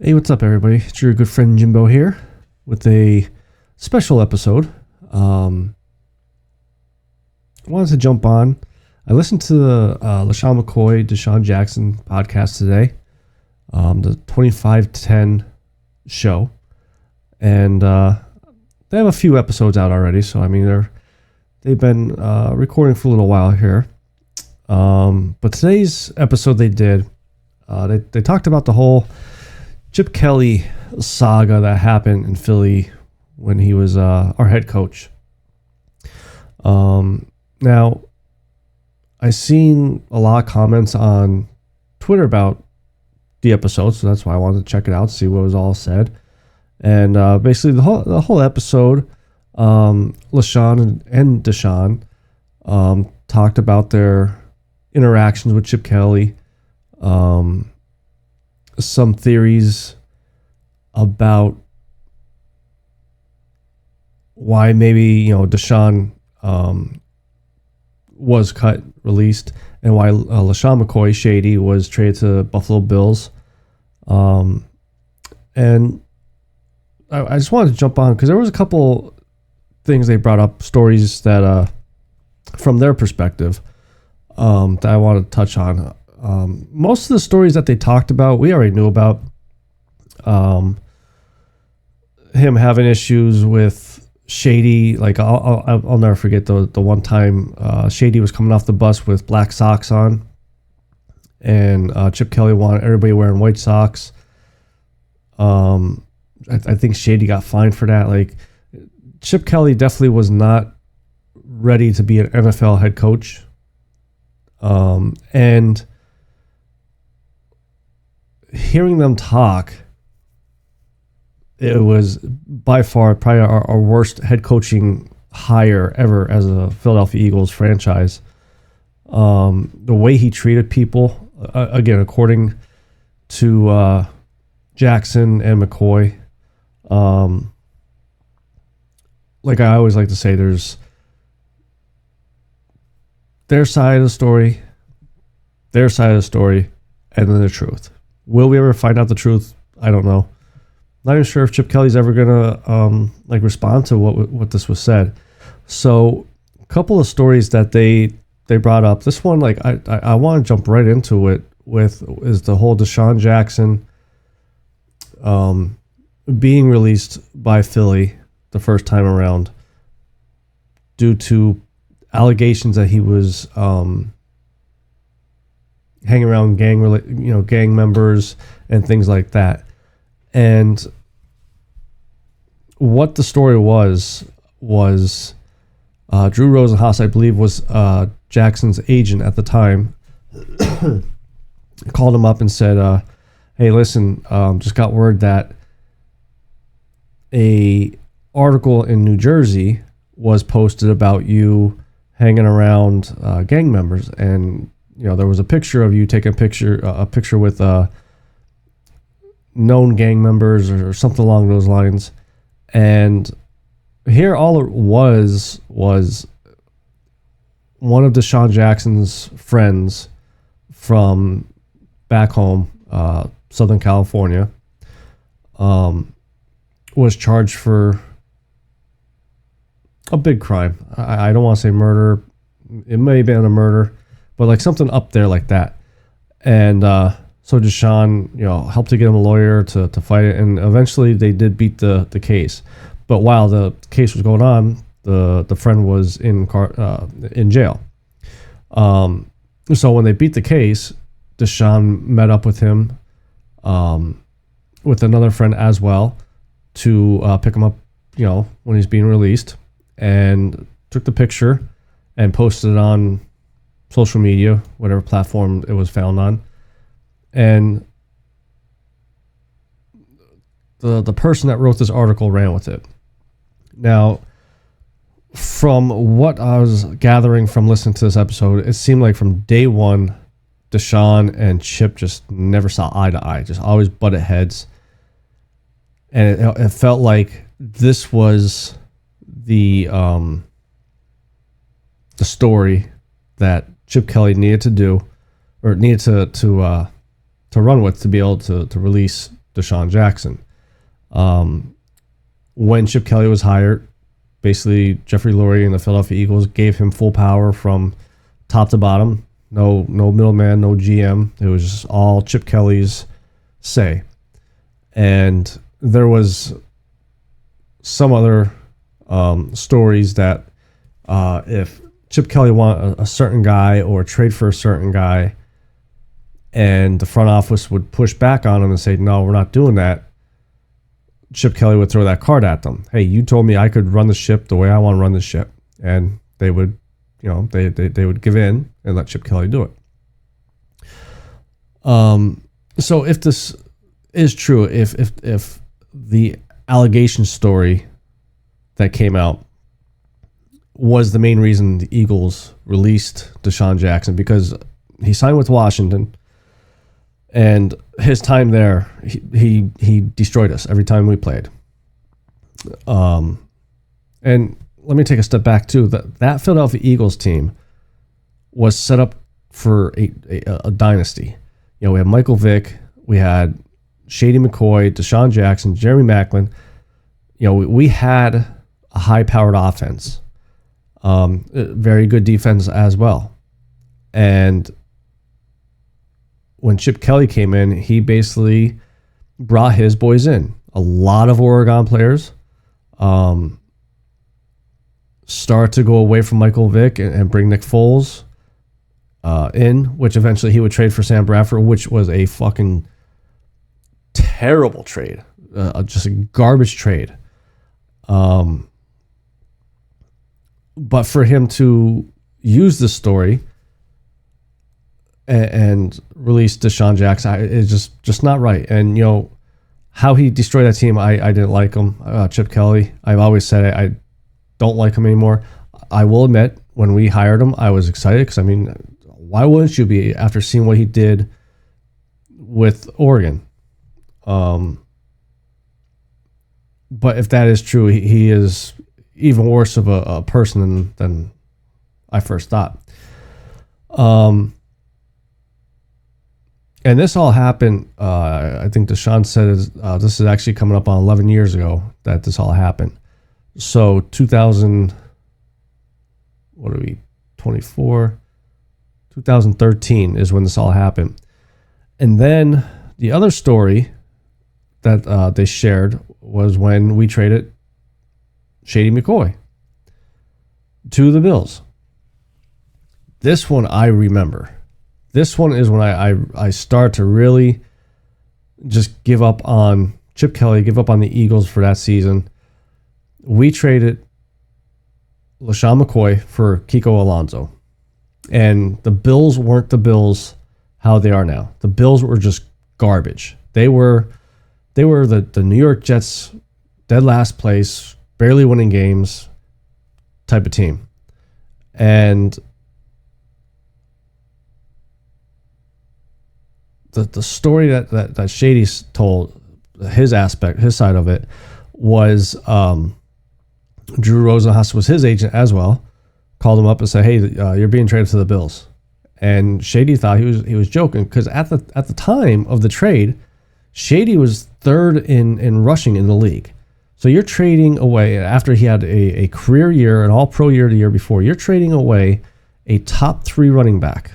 Hey, what's up, everybody? It's your good friend Jimbo here with a special episode. I wanted to jump on. I listened to the LaShawn McCoy, Deshaun Jackson podcast today, the 2510 show, and they have a few episodes out already. So I mean, they've been recording for a little while here. But today's episode they did, they talked about the whole Chip Kelly saga that happened in Philly when he was our head coach. Now, I seen a lot of comments on Twitter about the episode, so that's why I wanted to check it out, see what was all said. And basically, the whole episode, LaShawn and Deshaun talked about their interactions with Chip Kelly. Some theories about why maybe Deshaun was released, and why LaShawn McCoy, Shady, was traded to Buffalo Bills. And I just wanted to jump on because there was a couple things they brought up, stories that from their perspective that I wanted to touch on. Most of the stories that they talked about, we already knew about. Him having issues with Shady, like I'll never forget the one time Shady was coming off the bus with black socks on, and Chip Kelly wanted everybody wearing white socks. I think Shady got fined for that. Like, Chip Kelly definitely was not ready to be an NFL head coach. And hearing them talk, it was by far probably our worst head coaching hire ever as a Philadelphia Eagles franchise. The way he treated people, again, according to Jackson and McCoy, like I always like to say, there's their side of the story, and then the truth. Will we ever find out the truth? I don't know. Not even sure if Chip Kelly's ever gonna respond to what this was said. So, a couple of stories that they brought up. This one, I want to jump right into it is the whole Deshaun Jackson being released by Philly the first time around due to allegations that he was hanging around gang members and things like that. And what the story was Drew Rosenhaus, I believe, was Jackson's agent at the time, called him up and said, hey, listen, just got word that a article in New Jersey was posted about you hanging around gang members, and there was a picture of you taking a picture with known gang members or something along those lines. And here all it was one of Deshaun Jackson's friends from back home, Southern California, was charged for a big crime. I don't want to say murder. It may have been a murder, but like something up there like that. And so Deshaun, helped to get him a lawyer to fight it, and eventually they did beat the case. But while the case was going on, the friend was in jail. So when they beat the case, Deshaun met up with him, with another friend as well, to pick him up, when he's being released, and took the picture and posted it on social media, whatever platform it was found on. And the person that wrote this article ran with it. Now, from what I was gathering from listening to this episode, it seemed like from day one, Deshaun and Chip just never saw eye to eye, just always butted heads. And it felt like this was the story that Chip Kelly needed to do, or needed to run with, to be able to release Deshaun Jackson. When Chip Kelly was hired, basically Jeffrey Lurie and the Philadelphia Eagles gave him full power from top to bottom. No middleman, no GM. It was just all Chip Kelly's say. And there was some other stories that if Chip Kelly wanted a certain guy or trade for a certain guy, and the front office would push back on him and say, no, we're not doing that, Chip Kelly would throw that card at them. Hey, you told me I could run the ship the way I want to run the ship. And they would, they would give in and let Chip Kelly do it. So if this is true, if the allegation story that came out was the main reason the Eagles released Deshaun Jackson, because he signed with Washington, and his time there, he destroyed us every time we played. And let me take a step back too. That Philadelphia Eagles team was set up for a dynasty. We had Michael Vick, we had Shady McCoy, Deshaun Jackson, Jeremy Maclin. We had a high-powered offense, very good defense as well. And when Chip Kelly came in, he basically brought his boys in. A lot of Oregon players start to go away from Michael Vick and bring Nick Foles in, which eventually he would trade for Sam Bradford, which was a fucking terrible trade, just a garbage trade. But for him to use this story and release Deshaun Jackson is just not right. And how he destroyed that team, I didn't like him. Chip Kelly, I've always said I don't like him anymore. I will admit, when we hired him, I was excited because why wouldn't you be after seeing what he did with Oregon? But if that is true, he is even worse of a person than I first thought. And this all happened, I think Deshaun said this is actually coming up on 11 years ago that this all happened. So 2013 is when this all happened. And then the other story that they shared was when we traded Shady McCoy to the Bills. This one I remember. This one is when I start to really just give up on Chip Kelly, give up on the Eagles for that season. We traded LaShawn McCoy for Kiko Alonso. And the Bills weren't the Bills how they are now. The Bills were just garbage. They were the New York Jets, dead last place, barely winning games type of team. And the story that Shady told, his side of it, was Drew Rosenhaus was his agent as well, called him up and said, hey, you're being traded to the Bills. And Shady thought he was joking, because at the time of the trade, Shady was third in rushing in the league. So you're trading away, after he had a career year, an all-pro year the year before, you're trading away a top 3 running back.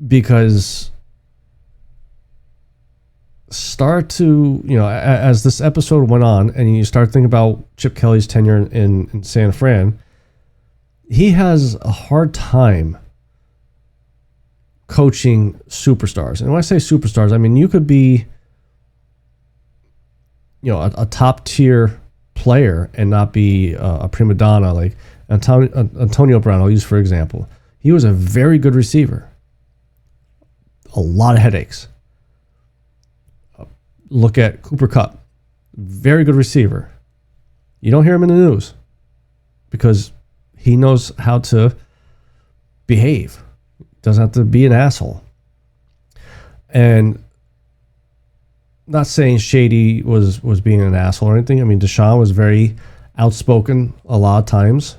Because as this episode went on and you start thinking about Chip Kelly's tenure in San Fran, he has a hard time coaching superstars. And when I say superstars, I mean you could be a top tier player and not be a prima donna. Like Antonio Brown, I'll use for example. He was a very good receiver. A lot of headaches. Look at Cooper Kupp. Very good receiver. You don't hear him in the news because he knows how to behave. Doesn't have to be an asshole. And not saying Shady was being an asshole or anything. I mean, Deshaun was very outspoken a lot of times.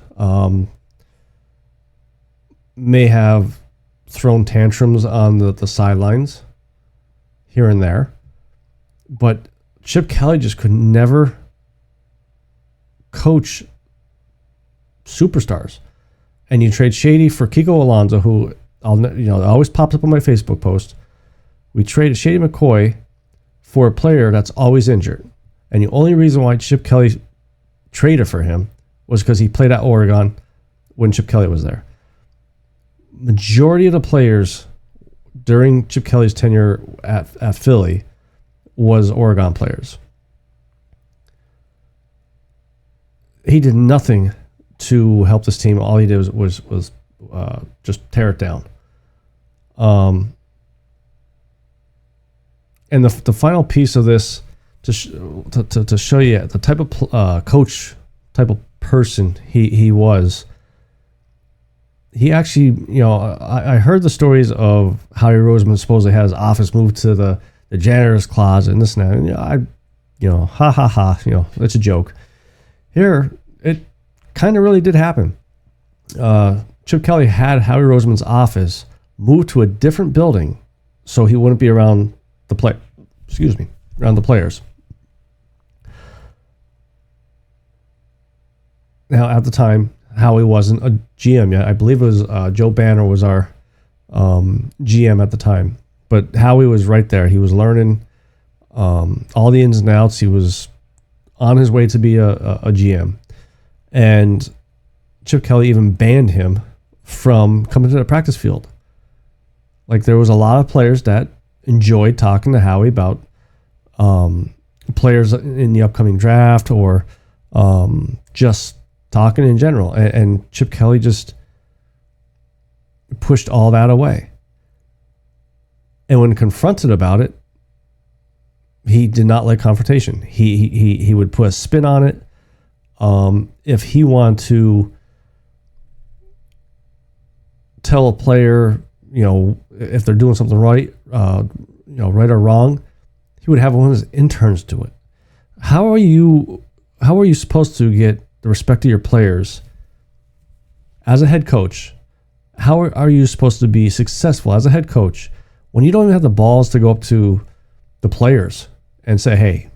May have thrown tantrums on the sidelines. here and there. But Chip Kelly just could never coach superstars. And you trade Shady for Kiko Alonso, who always pops up on my Facebook post. We traded Shady McCoy for a player that's always injured. And the only reason why Chip Kelly traded for him was because he played at Oregon when Chip Kelly was there. Majority of the players during Chip Kelly's tenure at Philly was Oregon players. He did nothing to help this team. All he did was just tear it down. And the final piece of this to show you the type of coach, type of person he was. He actually, I heard the stories of Howie Roseman supposedly had his office moved to the janitor's closet and this and that. And ha ha ha, it's a joke. Here, it kind of really did happen. Chip Kelly had Howie Roseman's office moved to a different building so he wouldn't be around around the players. Now, at the time, Howie wasn't a GM yet. I believe it was Joe Banner was our GM at the time. But Howie was right there. He was learning all the ins and outs. He was on his way to be a GM. And Chip Kelly even banned him from coming to the practice field. Like, there was a lot of players that enjoyed talking to Howie about players in the upcoming draft or just talking in general. And Chip Kelly just pushed all that away. And when confronted about it, he did not like confrontation. He would put a spin on it. If he wanted to tell a player, if they're doing something right, right or wrong, he would have one of his interns do it. How are you supposed to get the respect of your players as a head coach? How are you supposed to be successful as a head coach when you don't even have the balls to go up to the players and say, hey,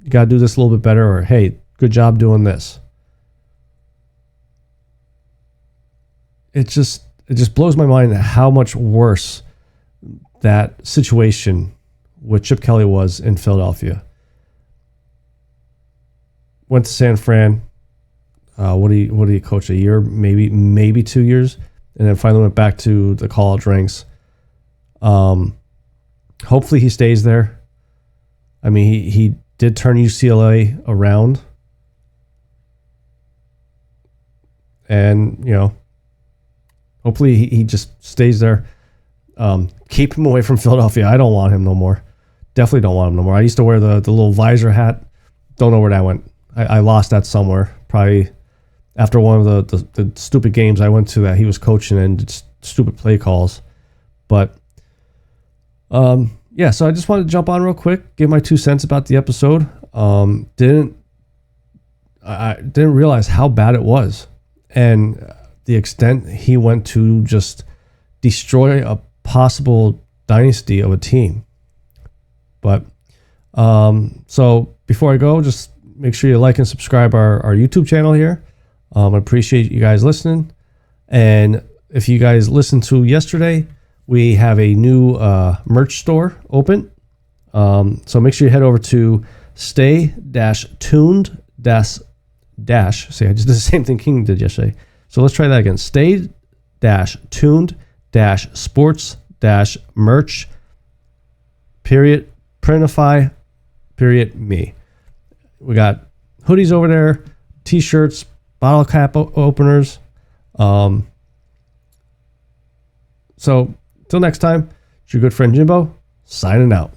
you got to do this a little bit better, or hey, good job doing this? It just blows my mind how much worse that situation with Chip Kelly was in Philadelphia. Went to San Fran. What do you coach, a year, maybe 2 years, and then finally went back to the college ranks. Hopefully he stays there. I mean, he did turn UCLA around, and hopefully he just stays there. Keep him away from Philadelphia. I don't want him no more. Definitely don't want him no more. I used to wear the little visor hat. Don't know where that went. I lost that somewhere. Probably after one of the stupid games I went to that he was coaching and stupid play calls. But yeah, so I just wanted to jump on real quick, give my 2 cents about the episode. I didn't realize how bad it was, and the extent he went to just destroy a possible dynasty of a team. But so before I go, just make sure you like and subscribe our YouTube channel here. I appreciate you guys listening. And if you guys listened to yesterday, we have a new merch store open. So make sure you head over to stay-tuned See, I just did the same thing King did yesterday. So let's try that again. Stay-tuned-sports-merch _printify-me. We got hoodies over there, t-shirts, bottle cap openers. So till next time, it's your good friend Jimbo signing out.